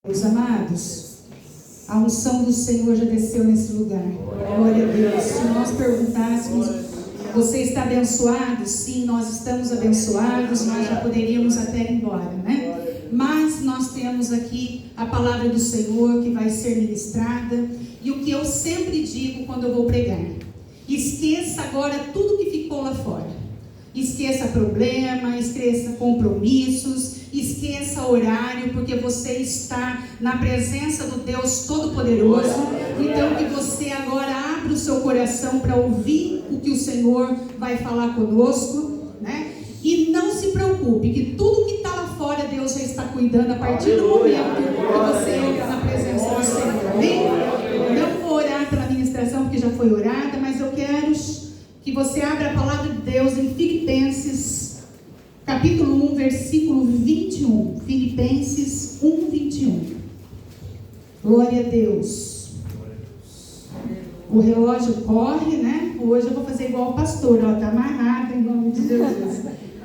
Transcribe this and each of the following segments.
Meus amados, a unção do Senhor já desceu nesse lugar. Glória a Deus. Se nós perguntássemos, você está abençoado? Sim, nós estamos abençoados, nós já poderíamos até ir embora, né? Mas nós temos aqui a palavra do Senhor que vai ser ministrada. E o que eu sempre digo quando eu vou pregar: esqueça agora tudo que ficou lá fora. Esqueça problema, esqueça compromissos, esqueça horário, porque você está na presença do Deus Todo-Poderoso. Então que você agora abra o seu coração para ouvir o que o Senhor vai falar conosco, né? E não se preocupe, que tudo que está lá fora Deus já está cuidando a partir do momento que você entra na presença do Senhor. Amém? Não vou orar pela ministração porque já foi orada, mas eu quero que você abra a palavra de Deus em Filipenses, capítulo 1, versículo 21. Filipenses 1, 21. Glória a Deus. O relógio corre, né? Hoje eu vou fazer igual o pastor, ó, tá amarrado em nome de Jesus,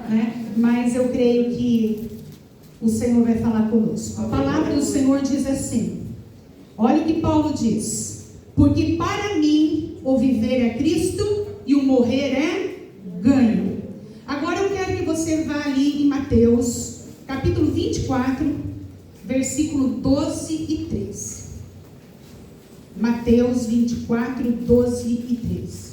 né? Mas eu creio que o Senhor vai falar conosco. A palavra do Senhor diz assim: olha o que Paulo diz: porque para mim o viver é Cristo e o morrer é ganho. Agora eu quero que você vá ali em Mateus, capítulo 24, versículo 12 e 13. Mateus 24, 12 e 13.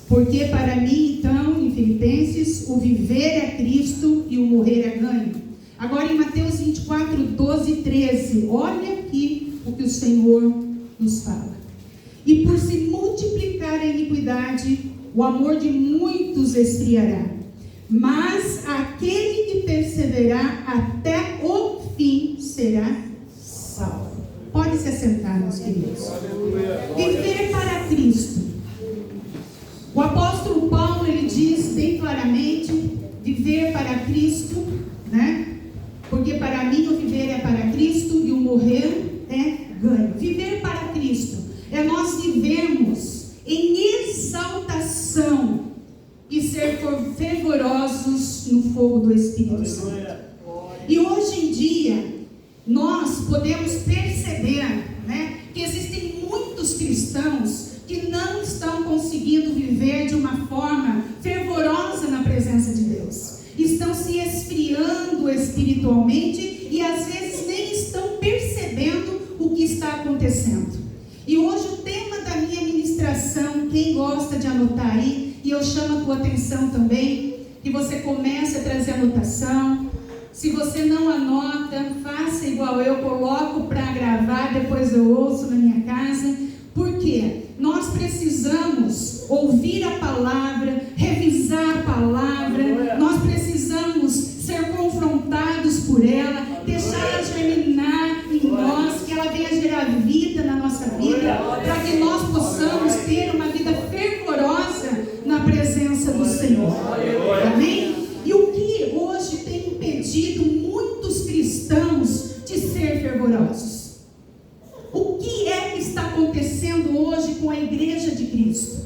Porque para mim, então, em Filipenses, o viver é Cristo e o morrer é ganho. Agora em Mateus 24, 12 e 13, olha aqui o que o Senhor nos fala. E por se multiplicar a iniquidade, o amor de muitos esfriará. Mas aquele que perseverar até o fim será salvo. Pode se assentar, meus queridos. Viver para Cristo. O apóstolo Paulo, ele diz bem claramente: viver para Cristo, né? Porque para mim o viver é para Cristo e o morrer é ganho. Viver para Cristo é nós vivermos em exaltação e ser fervorosos no fogo do Espírito Santo. E hoje em dia, nós podemos perceber, né, que existem muitos cristãos que não estão conseguindo viver de uma forma fervorosa na presença de Deus. Estão se esfriando espiritualmente e às vezes nem estão percebendo o que está acontecendo. E hoje o tema da minha ministração, quem gosta de anotar aí, e eu chamo a tua atenção também, que você comece a trazer anotação. Se você não anota, faça igual eu, coloco para gravar, depois eu ouço na minha casa. Por quê? Nós precisamos ouvir a palavra, revisar a palavra, nós precisamos ser confrontados por ela, deixar ela germinar em nós, que ela venha gerar vida na nossa vida, para que nós possamos ter uma vida fervorosa na presença do Senhor. Amém? E o que hoje tem impedido muitos cristãos de ser fervorosos? O que é que está acontecendo hoje com a igreja de Cristo?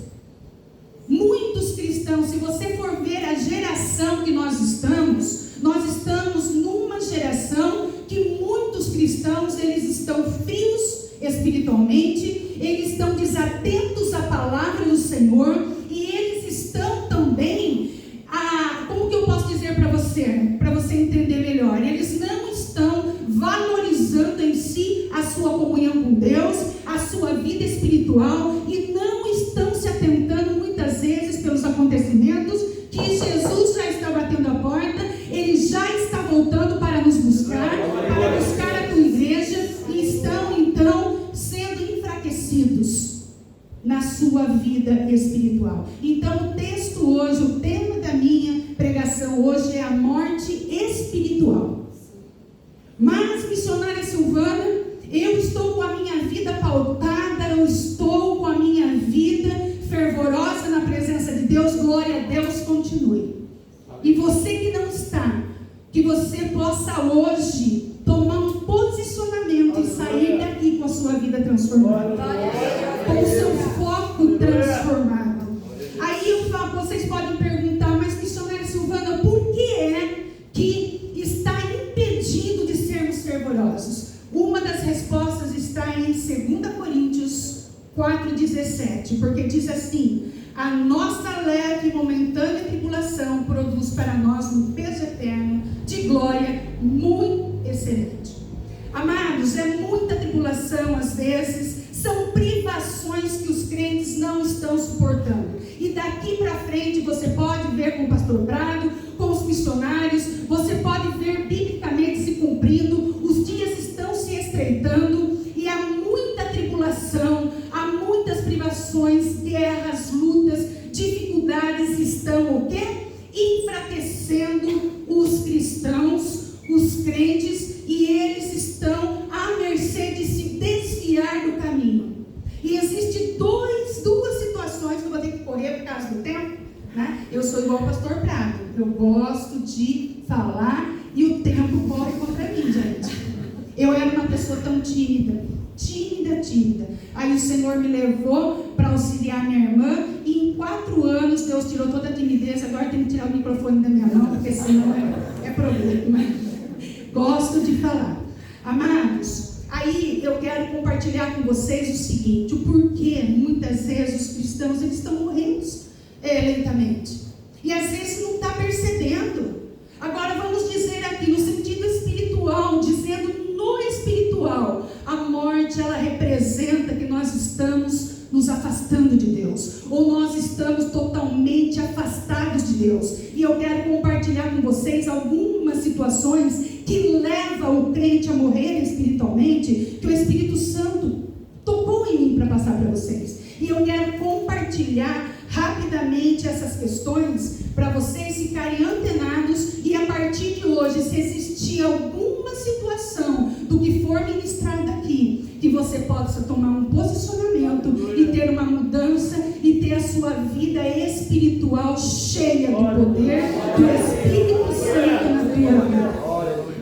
Muitos cristãos, se você for ver a geração que nós estamos numa geração que muitos cristãos, eles estão frios espiritualmente, eles estão desatentos à palavra do Senhor, e eles estão também, como que eu posso dizer para você entender melhor, eles não estão valorizando em si a sua comunhão com Deus, a sua vida espiritual, e não estão se atentando muitas vezes pelos acontecimentos, que Jesus já está batendo a porta, Ele já está voltando para nos buscar, para buscar a tua igreja, e estão então sendo enfraquecidos na sua vida espiritual. Então o texto hoje, o tema da minha pregação hoje é a morte espiritual. Mas, missionária Silvana, eu estou com a minha vida pautada, eu estou com a minha vida fervorosa na presença de Deus. Glória a Deus, continue. E você que não está, que você possa hoje tomar um posicionamento e sair daqui com a sua vida transformada, com o seu foco transformado. Aí eu falo, vocês podem perguntar: mas missionária Silvana, por que é que está impedindo respostas está em 2 Coríntios 4,17, porque diz assim: a nossa leve e momentânea tribulação produz para nós um peso eterno de glória muito excelente. Amados, é muita tribulação às vezes, são privações que os crentes não estão suportando. E daqui para frente você pode ver com o pastor Prado, com os missionários, você pode ver biblicamente se cumprindo, os dias estão se estreitando e há muita tribulação, há muitas privações, guerras, lutas, dificuldades estão o quê? Enfraquecendo os cristãos, os crentes, e eles estão à mercê de se desviar do caminho. E existem duas situações que eu vou ter que correr por causa do tempo, né? Eu sou igual o pastor Prado, eu gosto de falar e o tempo corre contra mim, gente. Eu era uma pessoa tão tímida. Aí o Senhor me levou para auxiliar minha irmã e em 4 anos Deus tirou toda a timidez. Agora tem que tirar o microfone da minha mão, porque senão é problema. Gosto de falar. Amados, aí eu quero compartilhar com vocês o seguinte: o porquê muitas vezes os cristãos eles estão morrendo lentamente. E às vezes não está percebendo. Agora vamos dizer aqui no sentido espiritual, dizendo no espiritual, a morte ela representa que nós estamos nos afastando de Deus, ou nós estamos totalmente afastados de Deus. E eu quero compartilhar com vocês algumas situações que levam o crente a morrer espiritualmente, que o Espírito Santo tocou em mim para passar para vocês. E eu quero compartilhar rapidamente essas questões para vocês ficarem antenados, e a partir de hoje, se existir alguma situação do que for ministrado aqui, que você possa tomar um posicionamento e ter uma mudança e ter a sua vida espiritual cheia do poder do Espírito Santo na tua vida.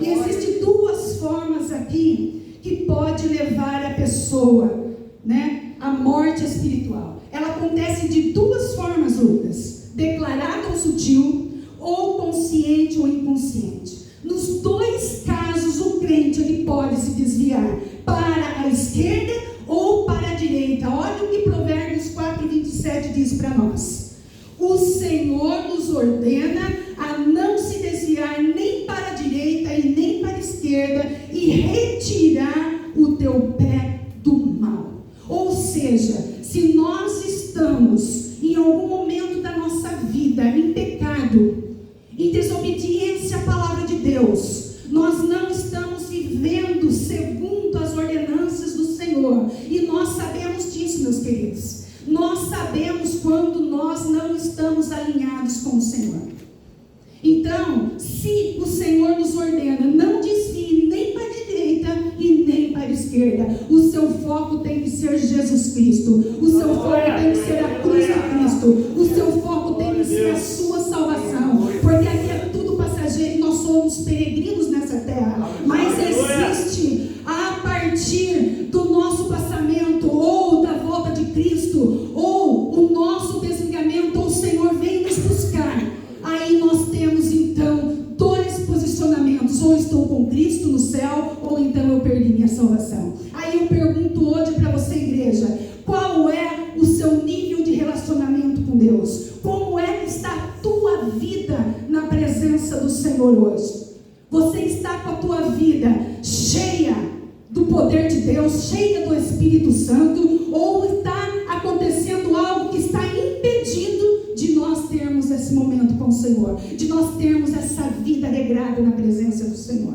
E existem 2 formas aqui que pode levar a pessoa, né, à morte espiritual. Ela acontece de 2 formas, Lucas: declarada ou sutil, ou consciente ou inconsciente. Nos 2 casos, o crente ele pode se desviar para a esquerda ou para a direita. Olha o que Provérbios 4:27 diz para nós: o Senhor nos ordena a não se desviar nem para a direita e nem para a esquerda, e retirar o teu pé do mal. Ou seja, se nós estamos em algum momento da nossa vida em pecado, em desobediência à palavra de Deus, nós não estamos vivendo segundo as ordenanças do Senhor, e nós sabemos disso, meus queridos. Nós sabemos quando nós não estamos alinhados com o Senhor. Então, se o Senhor nos ordena, não desvie nem para a direita e nem para a esquerda, o seu foco tem que ser Jesus Cristo, o seu foco tem que ser a cruz de Cristo, o seu foco tem que ser a sua salvação, porque aqui é tudo passageiro e nós somos peregrinos nessa terra, mas existe a partir do nosso passamento, ou da volta de Cristo, ou o nosso desligamento, ou o Senhor vem nos buscar. Aí nós temos então 2 posicionamentos: ou estou com Cristo no céu, ou então eu perdi minha salvação. Aí eu pergunto hoje para você, igreja: qual é o seu nível de relacionamento com Deus? Como é que está a tua vida na presença do Senhor hoje? Você está com a tua vida cheia do poder de Deus, cheia do Espírito Santo, ou está acontecendo algo que está impedindo de nós termos esse momento com o Senhor, de nós termos essa vida regrada na presença do Senhor?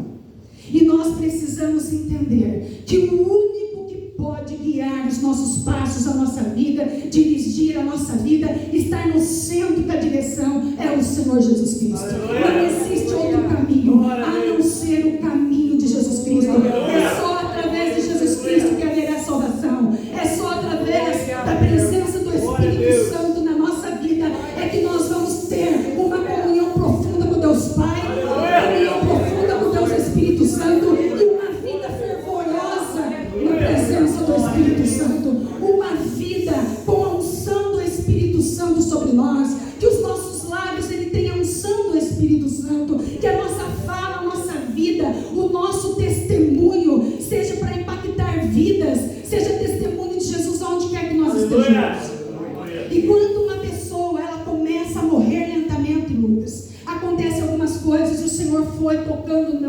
E nós precisamos entender que o único que pode guiar os nossos passos, a nossa vida, dirigir a nossa vida, estar no centro da direção, é o Senhor Jesus Cristo. Não existe outro caminho a não ser o caminho de Jesus Cristo. É só através de Jesus Cristo que haverá salvação. É só através da presença do Espírito Santo na nossa vida é que nós vamos ter uma comunhão profunda com Deus Pai, uma comunhão profunda com Deus Espírito Santo, e uma vida fervorosa na presença do Espírito Santo, uma vida com a unção do Espírito Santo sobre nós, que os nossos lábios ele tenha a unção do Espírito Santo, que a nossa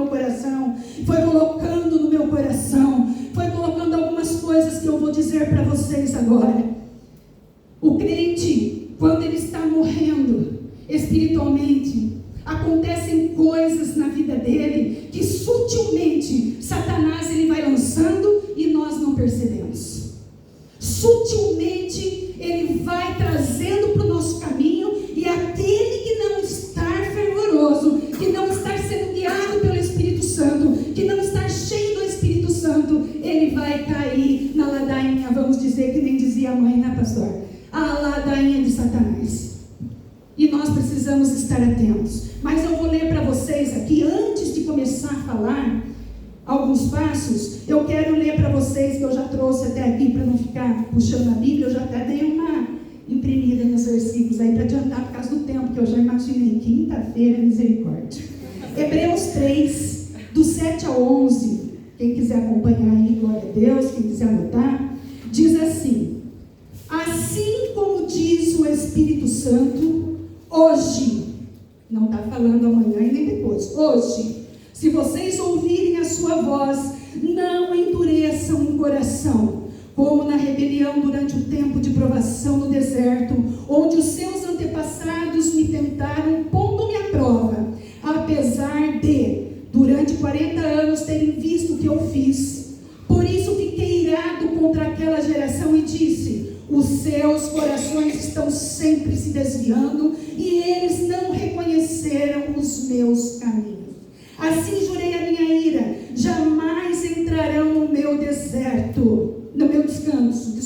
coração, foi colocando no meu coração, foi colocando algumas coisas que eu vou dizer para vocês agora. O crente, quando ele está morrendo espiritualmente, acontecem coisas na vida dele que sutilmente Satanás ele vai lançando e nós não percebemos. Sutilmente ele vai trazendo para o nosso caminho, e aquele que não está fervoroso, que não está sendo guiado pelo Espírito Santo, que não está cheio do Espírito Santo, ele vai cair na ladainha, vamos dizer, que nem dizia a mãe, né, pastor? A ladainha de Satanás. E nós precisamos estar atentos. Mas eu vou ler para vocês aqui, antes de começar a falar alguns passos, eu quero ler para vocês, que eu já trouxe até aqui, para não ficar puxando a Bíblia, eu já até dei uma imprimida nos versículos aí, para adiantar por causa do tempo, que eu já imaginei, quinta-feira, misericórdia. Hebreus 3, do 7 ao 11, quem quiser acompanhar aí, glória a Deus, quem quiser anotar, diz assim: assim como diz o Espírito Santo, hoje, não está falando amanhã e nem depois, hoje, se vocês ouvirem a sua voz, não endureçam o coração, como na rebelião durante o tempo de provação no deserto, onde os seus antepassados me tentaram, pondo-me à prova, apesar de, durante 40 anos, terem visto o que eu fiz. Por isso fiquei irado contra aquela geração e disse: os seus corações estão sempre se desviando, e eles não reconheceram os meus caminhos. Assim jurei a minha ira: jamais entrarão no meu deserto, no meu descanso,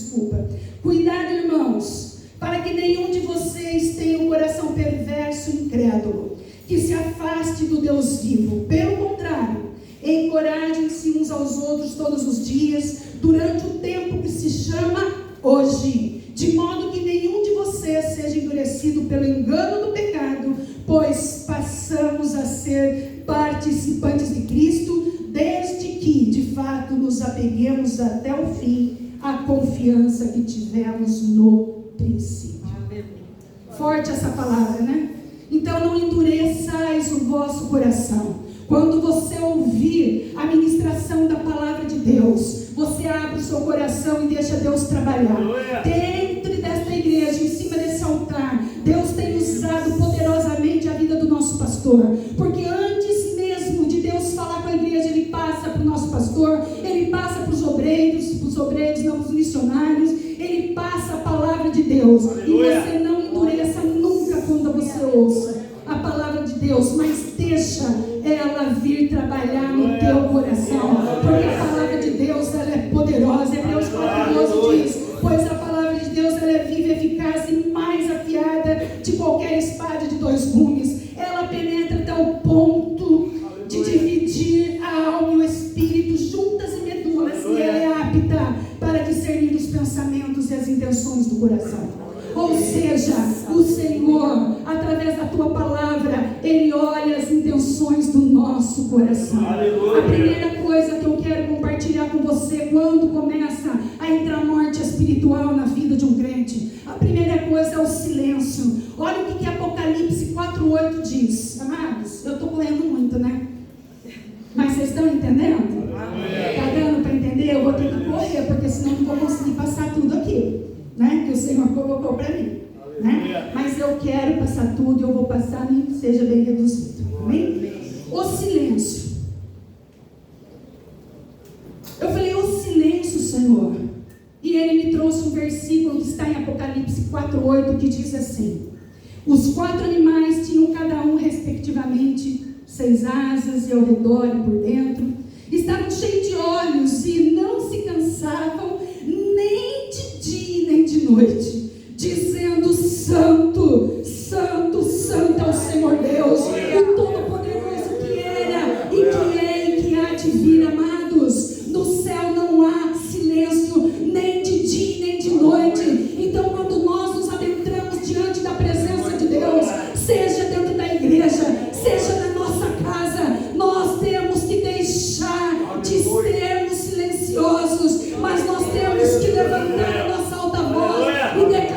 Cuidado, irmãos, para que nenhum de vocês tenha um coração perverso e incrédulo, que se afaste do Deus vivo. Pelo contrário, encorajem-se uns aos outros todos os dias, durante o tempo que se chama hoje, de modo que nenhum de vocês seja endurecido pelo engano do pecado, pois passamos a ser participantes de Cristo, desde que, de fato, nos apeguemos até o fim à confiança que tivemos no princípio. Forte essa palavra, né? Então não endureçais o vosso coração. Quando você ouvir a ministração da palavra de Deus, você abre o seu coração e deixa Deus trabalhar. Dentro desta igreja, em cima desse altar, Deus tem usado poderosamente a vida do nosso pastor. Porque antes mesmo de Deus falar com a igreja, Ele passa para o nosso pastor, Ele passa para os obreiros, não para os missionários, Ele passa a palavra de Deus. Aleluia. E você não endureça nunca quando você ouça a palavra de Deus, mas deixa ela vir trabalhar no teu coração, porque a palavra de Deus, ela é poderosa. Hebreus 4:12 diz: pois a palavra de Deus, ela é viva, eficaz e mais afiada de qualquer espada de dois gumes. Ela penetra até o ponto de dividir a alma e o espírito, juntas e medulas, e ela é apta para discernir os pensamentos e as intenções do coração. Ou seja, o Senhor, através da tua palavra, Ele olha as intenções do nosso coração. Aleluia. A primeira coisa que eu quero compartilhar com você, quando começa a entrar morte espiritual na vida de um crente, a primeira coisa é o silêncio. Olha o que Apocalipse 4:8 diz. Amados, eu estou correndo muito, né? Mas vocês estão entendendo? Está dando para entender? Eu vou ter que correr, porque senão não vou conseguir passar tudo aqui, né, que o Senhor colocou para mim, né? Mas eu quero passar tudo, eu vou passar, nem que seja bem reduzido, amém? O silêncio. Eu falei, o silêncio, Senhor, e Ele me trouxe um versículo que está em Apocalipse 4:8, que diz assim: os 4 animais tinham cada um, respectivamente, 6 asas, e ao redor e por dentro, estavam cheios de olhos e não se cansavam nem de dia nem de noite, dizendo: Santo, Santo, Santo é o Senhor Deus, o Todo-Poderoso, que era e que é e que há de vir. Amados, no céu não há silêncio, nem de dia nem de noite. Então, quando nós nos adentramos diante da presença de Deus, seja dentro da igreja, seja na nossa casa, nós temos que deixar de sermos silenciosos, mas nós temos que levantar a nossa alta voz e declarar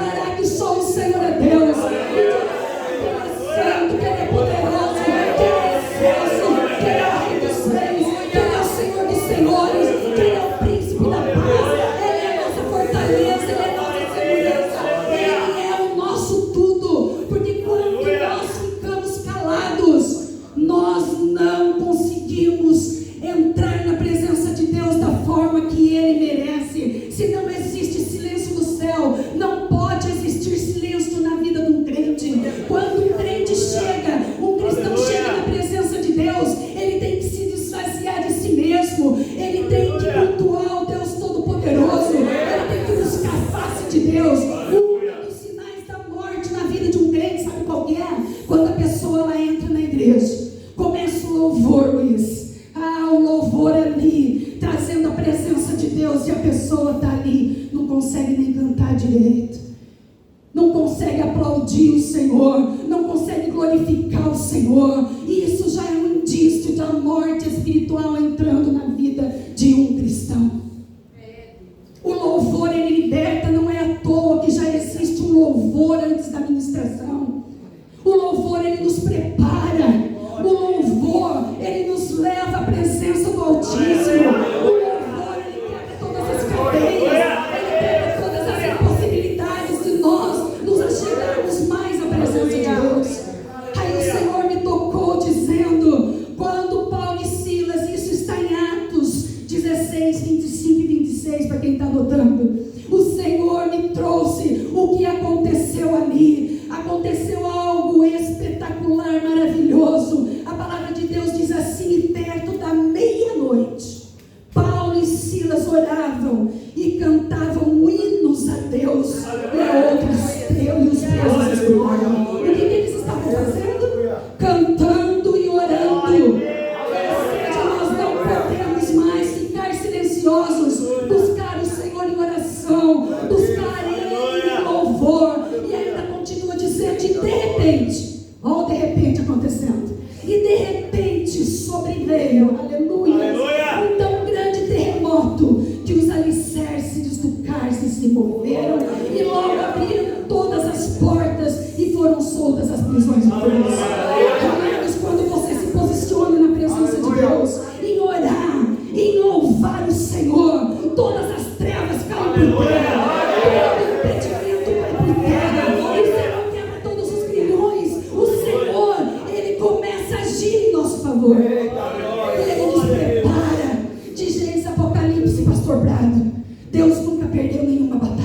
pessoas e a pessoa está ali, não consegue nem cantar direito, não consegue aplaudir o Senhor, não consegue glorificar o Senhor. E isso já é um indício da morte espiritual entrando na vida de um cristão. O louvor, ele liberta, não é à toa que já existe um louvor antes da ministração. O louvor, ele nos prepara. O louvor, ele nos leva à presença do Altíssimo. O louvor, ele quebra todas as cadeias, ele quebra todas as impossibilidades de nós nos achegarmos mais à presença de Deus. Aí o Senhor me tocou dizendo, quando Paulo e Silas, isso está em Atos 16, 25 e 26, para quem está anotando, o Senhor me trouxe o que aconteceu ali. Aconteceu algo espetacular, maravilhoso. A palavra de Deus diz assim: e perto da meia-noite, Paulo e Silas oravam e cantavam hinos a Deus e a outros, e os presos escutavam. O que eles estavam fazendo? Cantando e orando. Ou seja, nós não podemos mais ficar silenciosos, buscar o Senhor em oração, buscar Ele em louvor. E ainda continua dizendo, e de repente, olha o de repente acontecendo, e de repente sobreveio, aleluia, um tão grande terremoto que os alicerces do cárcere se moveram e logo abriram todas as portas e foram soltas as prisões de Deus. Amados, quando você se posiciona na presença de Deus, em orar, em louvar o Senhor, todas as trevas caem por terra, todo impedimento vai por terra, o Senhor quebra todos os grilhões, o Senhor, Ele começa a agir em nosso favor. Ele nos prepara. Diz Gênesis, Apocalipse, Pastor Brado, Deus nunca perdeu nenhuma batalha.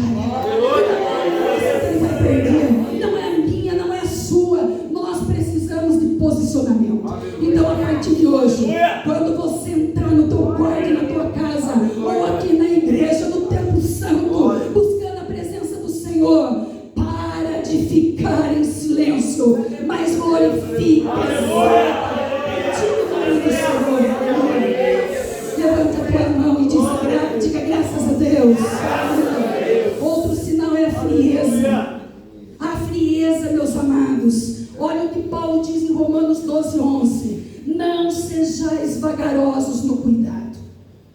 Ele vai perder, não é a minha, não é a sua. Nós precisamos de posicionamento. Então, a partir de hoje, quando você entrar no teu quarto, na tua casa, ou aqui na igreja, no templo santo, buscando a presença do Senhor, para de ficar em silêncio, mas glorifique o nome do Senhor. Levanta a tua mão e diga graças a Deus. Outro sinal é a frieza. A frieza, meus amados. Olha o que Paulo diz em Romanos 12, 11. Não sejais vagarosos no cuidado.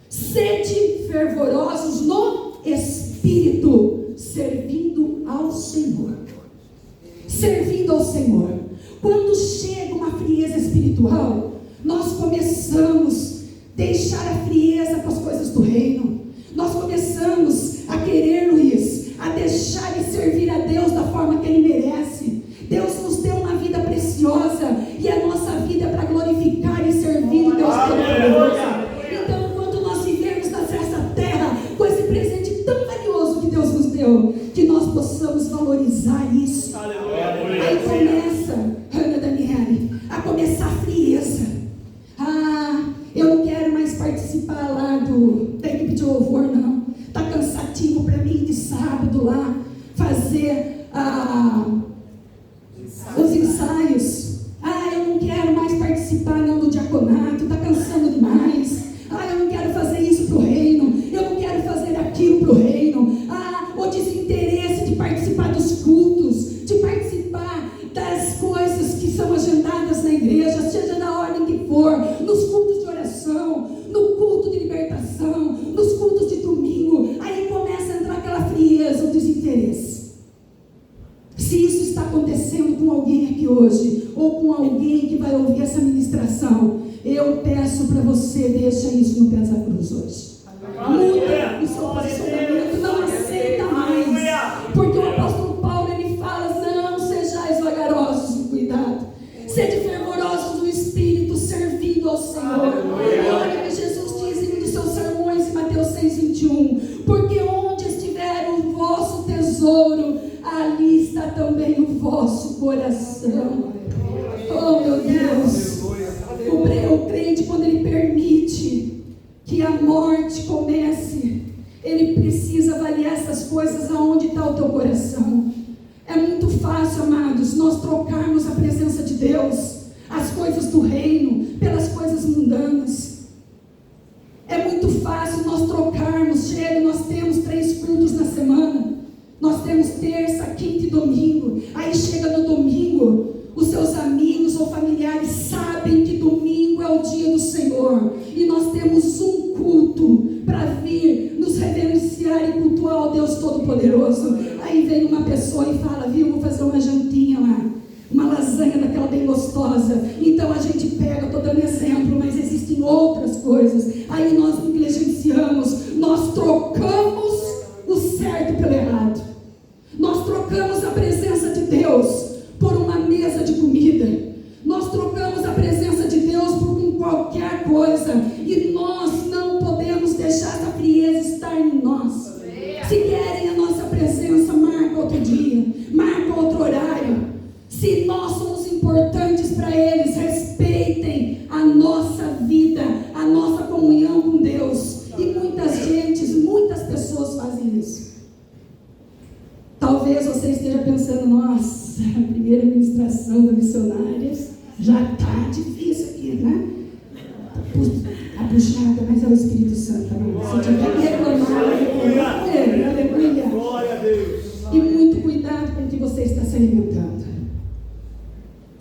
Sede fervorosos no Espírito, servindo ao Senhor. Servindo ao Senhor. Quando chega uma frieza espiritual, nós começamos a deixar a frieza com as coisas do reino. Nós começamos a querer, Luiz, a deixar de servir a Deus da forma que Ele merece. Deus nos deu uma vida preciosa e a nossa vida é para glorificar e servir Deus Todo-Poderoso. Então, quando nós vivemos nessa terra com esse presente tão valioso que Deus nos deu, que nós possamos valorizar isso. Aí começa, Ana Daniele, a começar a frieza. Eu não quero mais participar lá da equipe de louvor, não. Está cansativo para mim de sábado lá fazer os ensaios. Eu não quero mais participar não do diaconato, está cansando demais. Eu não quero fazer isso para o reino, eu não quero fazer aquilo para o reino. O desinteresse de participar dos cultos, de participar das coisas que são agendadas na igreja, seja na ordem que for, nos cultos de oração, no culto de libertação, nos cultos de domingo. Aí começa a entrar aquela frieza, o desinteresse. Se isso está acontecendo com alguém aqui hoje, ou com alguém que vai ouvir essa ministração, eu peço para você, deixa isso no pé da cruz hoje. Muda o seu posicionamento, não aceita mais. Porque o apóstolo Paulo, ele fala, não sejais vagarosos no cuidado. Sede fervorosos no Espírito, servindo ao Senhor. E olha que Jesus diz em um dos seus sermões, em Mateus 6:21, porque onde estiver o vosso tesouro, ali está também o vosso coração. Oh, meu Deus. O crente, quando ele permite que a morte comece, ele precisa avaliar essas coisas, aonde está o teu coração. É muito fácil, amados, nós trocarmos a presença de Deus, as coisas do reino, pelas coisas mundanas. É muito fácil nós trocarmos. Chega, nós temos 3 cultos na semana. Nós temos terça, quinta e domingo. Aí chega no domingo, os seus amigos ou familiares sabem que domingo é o dia do Senhor. E nós temos um culto para vir nos reverenciar e cultuar ao Deus Todo-Poderoso. Aí vem uma pessoa e fala, viu, vou fazer uma jantinha lá, uma lasanha daquela bem gostosa. Então a gente pega, estou dando exemplo, mas existem outras coisas. Aí nós negligenciamos, nós trocamos o certo pelo errado. Nós trocamos a presença de Deus por uma mesa de comida. Nós trocamos a presença de Deus por qualquer coisa. E nós não podemos deixar essa frieza estar em nós. Se querem a nossa presença, marca outro dia, marca outro horário. Se nós somos importantes para eles, respeitem a nossa vida, a nossa comunhão com Deus. E muitas pessoas fazem isso. Talvez você esteja pensando, nossa, a primeira ministração da missionárias já está difícil aqui, né? A puxada, mas é o Espírito Santo, não. Se tiver que reclamar com ele, aleluia. Glória a Deus. E muito cuidado com o que você está se alimentando.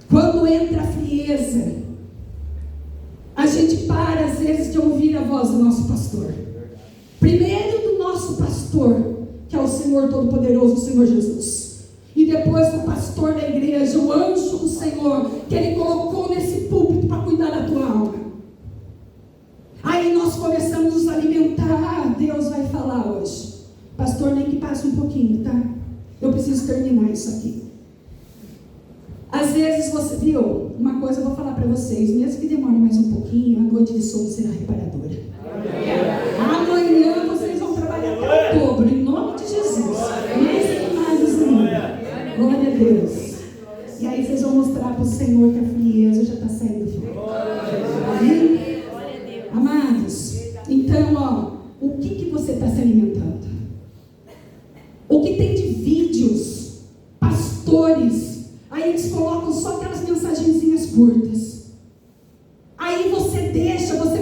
Quando entra a frieza, a gente para às vezes de ouvir a voz do nosso pastor. Primeiro do nosso pastor, que é o Senhor Todo-Poderoso, o Senhor Jesus. E depois do pastor da igreja, o anjo do Senhor, que Ele colocou nesse púlpito para cuidar da tua alma. Aí nós começamos a nos alimentar. Deus vai falar hoje. Pastor, nem que passe um pouquinho, tá? Eu preciso terminar isso aqui. Às vezes você viu, uma coisa eu vou falar para vocês, mesmo que demore mais um pouquinho, a noite de sono será reparadora. Amanhã vocês vão trabalhar até outubro, em nome de Jesus. Glória a Deus. E aí vocês vão mostrar para o Senhor que a frieza já está saindo fora. Amém? Amados, então, o que você está se alimentando? O que tem de vídeos, pastores, aí eles colocam só aquelas mensagenzinhas curtas. Aí você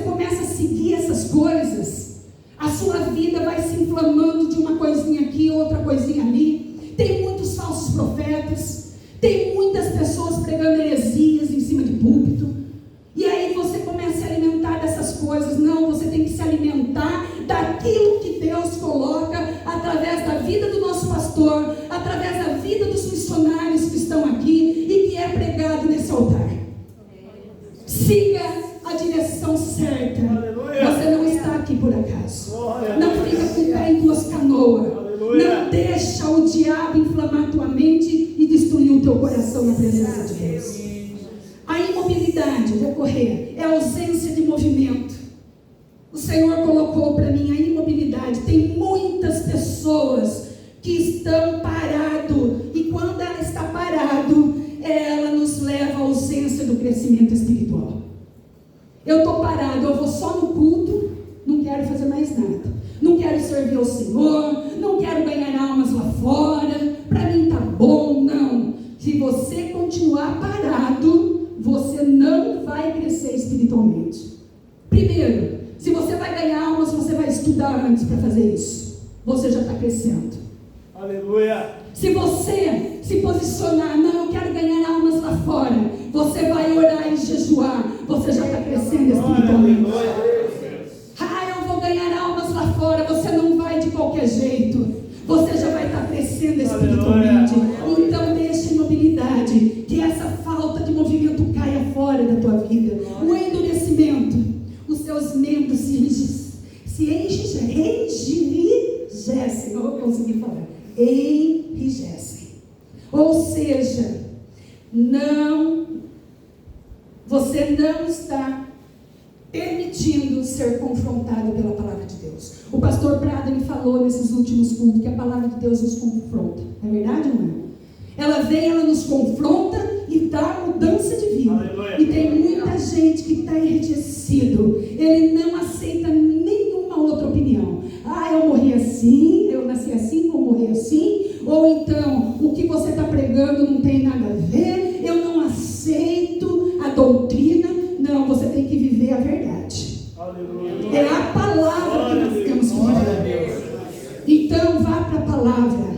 começa a seguir essas coisas. A sua vida vai se inflamando de uma coisinha aqui, outra coisinha ali. Tem muitos falsos profetas. Tem muitas pessoas pregando heresias em cima de púlpito. E aí você começa a se alimentar dessas coisas. Não, você tem que se alimentar daquilo que Deus coloca através da vida do nosso pastor, através da vida dos missionários que estão aqui e que é pregado nesse altar. Siga a direção certa. Você não está aqui por acaso. Não fica com o pé em duas canoas. Não deixa o diabo inflamar tua mente e destruir o teu coração na presença de Deus. A imobilidade, vou correr, é a ausência de movimento. O Senhor colocou para mim a imobilidade. Tem muitas pessoas que estão paradas, e quando ela está parado, ela nos leva à ausência do crescimento espiritual. Eu estou parado, eu vou só no culto, não quero fazer mais nada. Não quero servir ao Senhor, não quero ganhar almas lá fora, para mim está bom. Não, se você continuar parado, você não vai crescer espiritualmente. Primeiro, se você vai ganhar almas, você vai estudar antes para fazer isso. Você já está crescendo. Aleluia. Se você se posicionar, não, eu quero ganhar almas lá fora, você vai orar e jejuar, você já está crescendo espiritualmente. Eu vou ganhar almas lá fora, você não vai de qualquer jeito, você já vai estar crescendo espiritualmente. Então deixe a imobilidade, que essa falta de movimento caia fora da tua vida. O endurecimento, os seus membros se enrijecem, não vou conseguir falar, enrijecem. Ou seja, você não está permitindo ser confrontado pela palavra de Deus. O pastor Prado me falou nesses últimos cultos que a palavra de Deus nos confronta. É verdade ou não? Ela vem, ela nos confronta e dá mudança de vida. Aleluia. E tem muita gente que está enrijecido. Ele não aceita nenhuma outra opinião. Eu morri assim, eu nasci assim, vou morrer assim. Ou então, o que você está pregando não tem nada a ver. Eu não aceito a doutrina. Não, você tem que viver a verdade. Aleluia. É a palavra Então vá para a palavra.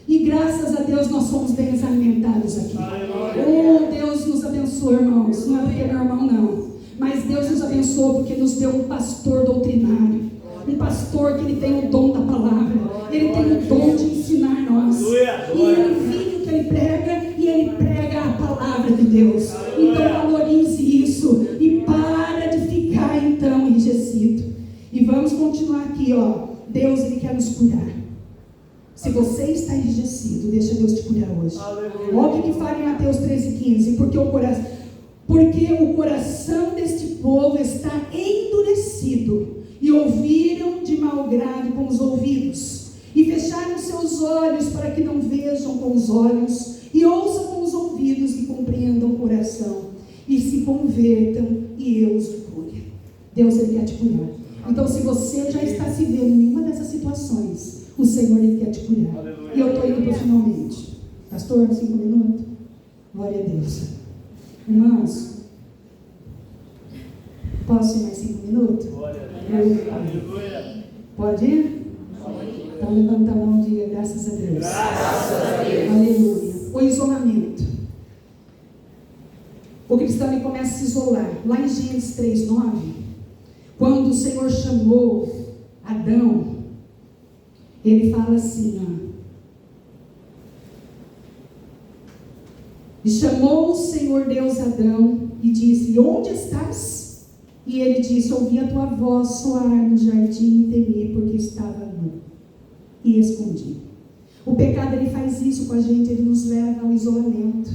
E graças a Deus nós somos bem alimentados aqui. Oh, Deus nos abençoe, irmãos. Não é porque é meu irmão, não. Mas Deus nos abençoou porque nos deu um pastor doutrinário. Um pastor que ele tem o dom da palavra. Ele tem o dom de ensinar nós. E ele vive o que ele prega, e ele prega a palavra de Deus. Então valorize isso e para de ficar então enrijecido. E vamos continuar aqui, ó. Deus, ele quer nos curar. Se você está enrijecido, deixa Deus te curar hoje. Olha o que fala em Mateus 13,15. Porque o coração deste povo está endurecido, e ouviram de mau grado com os ouvidos, e fecharam seus olhos para que não vejam com os olhos, e ouçam com os ouvidos, e compreendam o coração, e se convertam, e eu os cure. Deus, ele quer te curar. Então, se você já está se vendo em uma dessas situações, o Senhor, ele quer te curar. Aleluia. E eu estou indo para finalmente. Pastor, 5 minutos? Glória a Deus. Irmãos, posso ir mais 5 minutos? Glória a Deus. Aleluia. Pode ir? Então levanta a mão e diga graças a Deus. Graças a Deus. Aleluia. O isolamento. O cristão ele começa a se isolar. Lá em Gênesis 3:9, quando o Senhor chamou Adão, ele fala assim, ó. E chamou o Senhor Deus Adão e disse: onde estás? E ele disse: ouvi a tua voz soar no jardim e temi, porque estava nu e escondi. O pecado, ele faz isso com a gente, ele nos leva ao isolamento.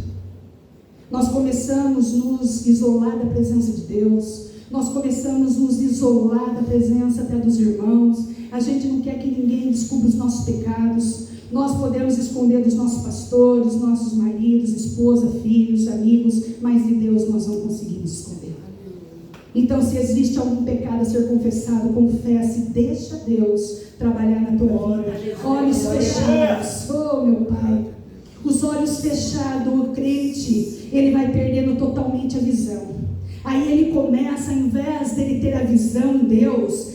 Nós começamos a nos isolar da presença de Deus, nós começamos a nos isolar da presença até dos irmãos. A gente não quer que ninguém descubra os nossos pecados. Nós podemos esconder dos nossos pastores, nossos maridos, esposa, filhos, amigos, mas de Deus nós não conseguimos esconder. Então, se existe algum pecado a ser confessado, confesse, deixa Deus trabalhar na tua vida. Olhos fechados, oh meu Pai, os olhos fechados, o crente, ele vai perdendo totalmente a visão. Aí ele começa, ao invés dele ter a visão de Deus,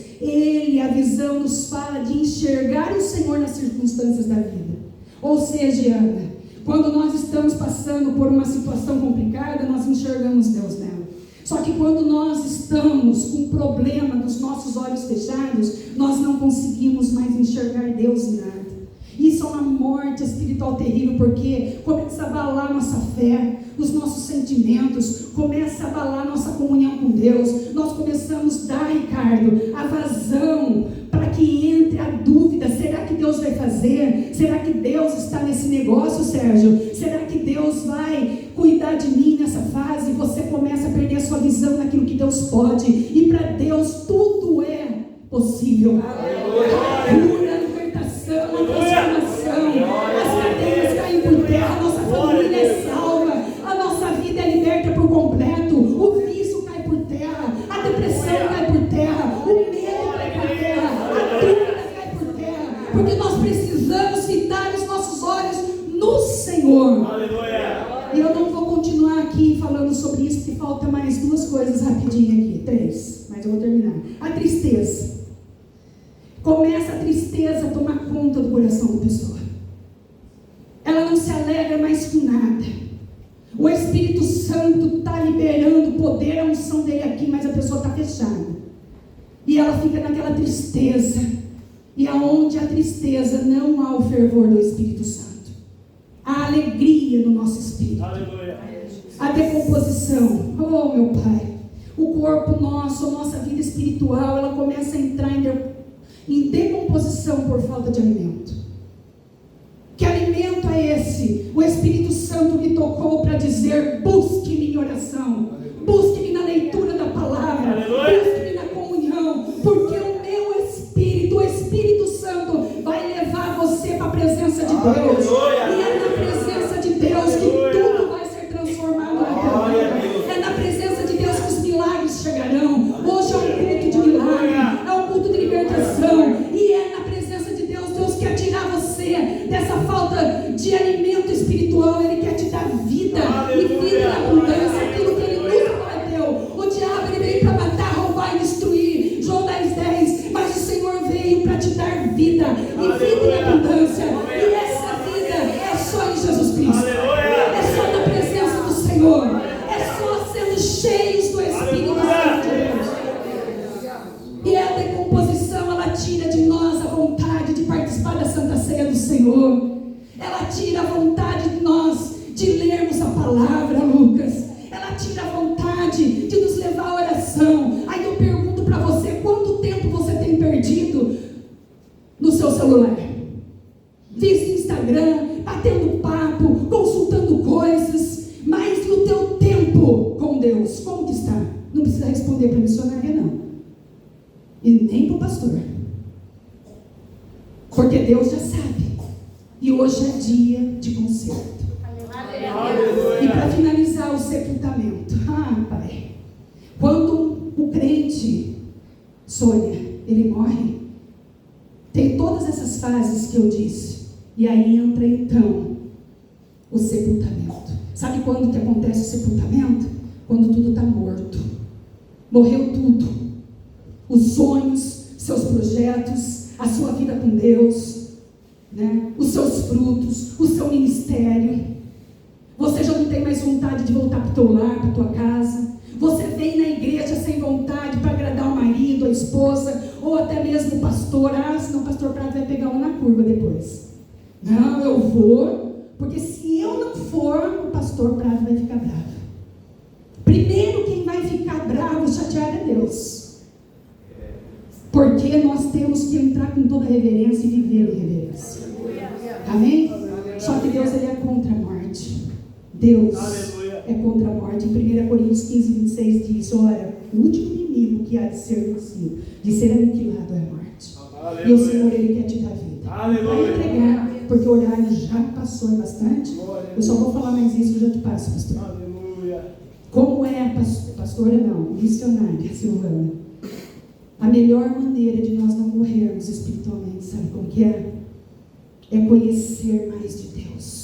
a visão nos fala de enxergar o Senhor nas circunstâncias da vida. Ou seja, Ana, quando nós estamos passando por uma situação complicada, nós enxergamos Deus nela. Só que quando nós estamos com um problema dos nossos olhos fechados, nós não conseguimos mais enxergar Deus em nada. Isso é uma morte espiritual terrível, porque começa a abalar nossa fé, os nossos sentimentos, começa a abalar nossa comunhão com Deus. Nós começamos a dar, Ricardo, a vazão para que entre a dúvida: será que Deus vai fazer? Será que Deus está nesse negócio, Sérgio? Será que Deus vai cuidar de mim nessa fase? Você começa a perder a sua visão naquilo que Deus pode, e para Deus tudo é possível. Cura, libertação, a transformação, as cadeias caem por terra, a nossa família é salva, a nossa vida é liberta por completo, o vício cai por terra, a depressão cai por terra, o medo cai por terra, a dúvida cai por terra, porque nós precisamos fitar os nossos olhos no Senhor. Aleluia. E eu não vou continuar aqui falando sobre isso, porque falta mais 2 coisas rapidinho aqui, 3, mas eu vou terminar. A tristeza. Começa a tristeza a tomar conta do coração da pessoa. Ela não se alegra mais com nada. O Espírito Santo está liberando o poder, a unção dele aqui, mas a pessoa está fechada. E ela fica naquela tristeza. E aonde a tristeza, não há o fervor do Espírito Santo. Há alegria no nosso espírito. Aleluia. A decomposição. Oh, meu Pai. O corpo nosso, a nossa vida espiritual, ela começa a entrar em decomposição por falta de alimento. Que alimento é esse? O Espírito Santo me tocou para dizer: busque-me em oração, busque-me na leitura da palavra, busque-me na comunhão, porque o meu Espírito, o Espírito Santo vai levar você para a presença de Deus. E é na presença de Deus que tudo vai ser transformado na tua vida. É na presença de Deus que os milagres chegarão. Hoje é um culto de milagre, é um culto de libertação, e é na presença de Deus. Deus quer tirar você dessa falta de alimento espiritual. Ele quer te dar vida, e vida em abundância, aquilo que Ele nunca prometeu. O diabo, ele veio para matar, roubar e destruir, João 10:10, mas o Senhor veio para te dar vida, e vida em Senhor. Ela tira a vontade de nós de lermos a palavra, Lucas. Ela tira a vontade de nos levar à oração. Aí eu pergunto para você, quanto tempo você tem perdido no seu celular? Visto Instagram, batendo papo, consultando coisas. Mas e o teu tempo com Deus? Como que está? Não precisa responder para a missionária, não. E nem para o pastor. Porque Deus já sabe. E hoje é dia de conserto. E para finalizar o sepultamento. Pai. Quando o crente, Sônia, ele morre, tem todas essas fases que eu disse. E aí entra então o sepultamento. Sabe quando que acontece o sepultamento? Quando tudo está morto. Morreu tudo. Os sonhos, seus projetos, a sua vida com Deus, né? Os seus frutos, o seu ministério. Você já não tem mais vontade de voltar para o teu lar, para a tua casa. Você vem na igreja sem vontade para agradar o marido, a esposa, ou até mesmo o pastor. Senão o pastor Prado vai pegar uma na curva depois. Não, eu vou, porque se eu não for, o pastor Prado vai ficar bravo. Primeiro quem vai ficar bravo, chateado é Deus. Porque nós temos que entrar com toda reverência e viver em reverência. Amém? Só que Deus, ele é contra a morte. Deus é contra a morte. Em 1 Coríntios 15, 26 diz: ora, o último inimigo que há de ser vencido, de ser aniquilado, é a morte. E o Senhor, ele quer te dar vida. Vai entregar, porque o horário já passou bastante. Eu só vou falar mais isso e já te passo, pastor. Como é, pastora não, missionária Silvana, a melhor maneira de nós não morrermos espiritualmente, sabe como que é? É conhecer mais de Deus.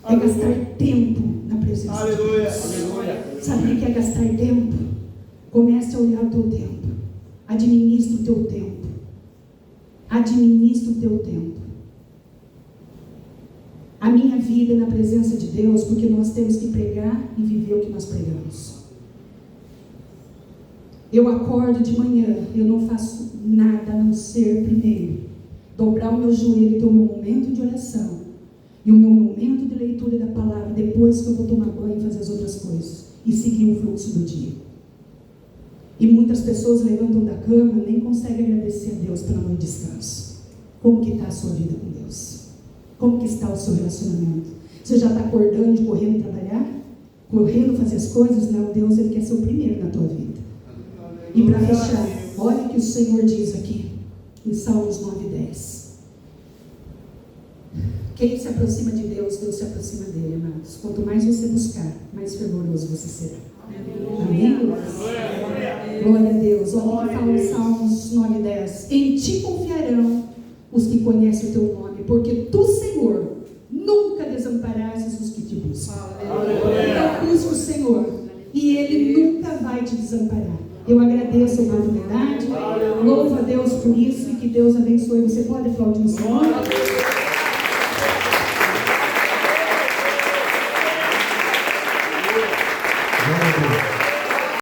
É gastar tempo na presença de Deus. Sabe o que é gastar tempo? Comece a olhar o teu tempo. Administra o teu tempo. Administra o teu tempo. A minha vida é na presença de Deus, porque nós temos que pregar e viver o que nós pregamos. Eu acordo de manhã, eu não faço nada a não ser, primeiro, dobrar o meu joelho e ter o meu momento de oração e o meu momento de leitura da palavra, depois que eu vou tomar banho e fazer as outras coisas e seguir o fluxo do dia. E muitas pessoas levantam da cama, nem conseguem agradecer a Deus pela noite de descanso. Como que está a sua vida com Deus? Como que está o seu relacionamento? Você já está acordando e correndo trabalhar? Correndo fazer as coisas? Não, Deus, ele quer ser o primeiro na tua vida. E para fechar, olha o que o Senhor diz aqui, em Salmos 9:10. Quem se aproxima de Deus, Deus se aproxima dele, amados. Quanto mais você buscar, mais fervoroso você será. Amém? Glória a Deus. Olha o que fala em Salmos 9:10. Em ti confiarão os que conhecem o teu nome, porque tu, Senhor, nunca desamparastes os que te buscam. Então busca o Senhor e ele nunca vai te desamparar. Eu agradeço a oportunidade, louvo a Deus por isso e que Deus abençoe. Você pode aplaudir o Senhor?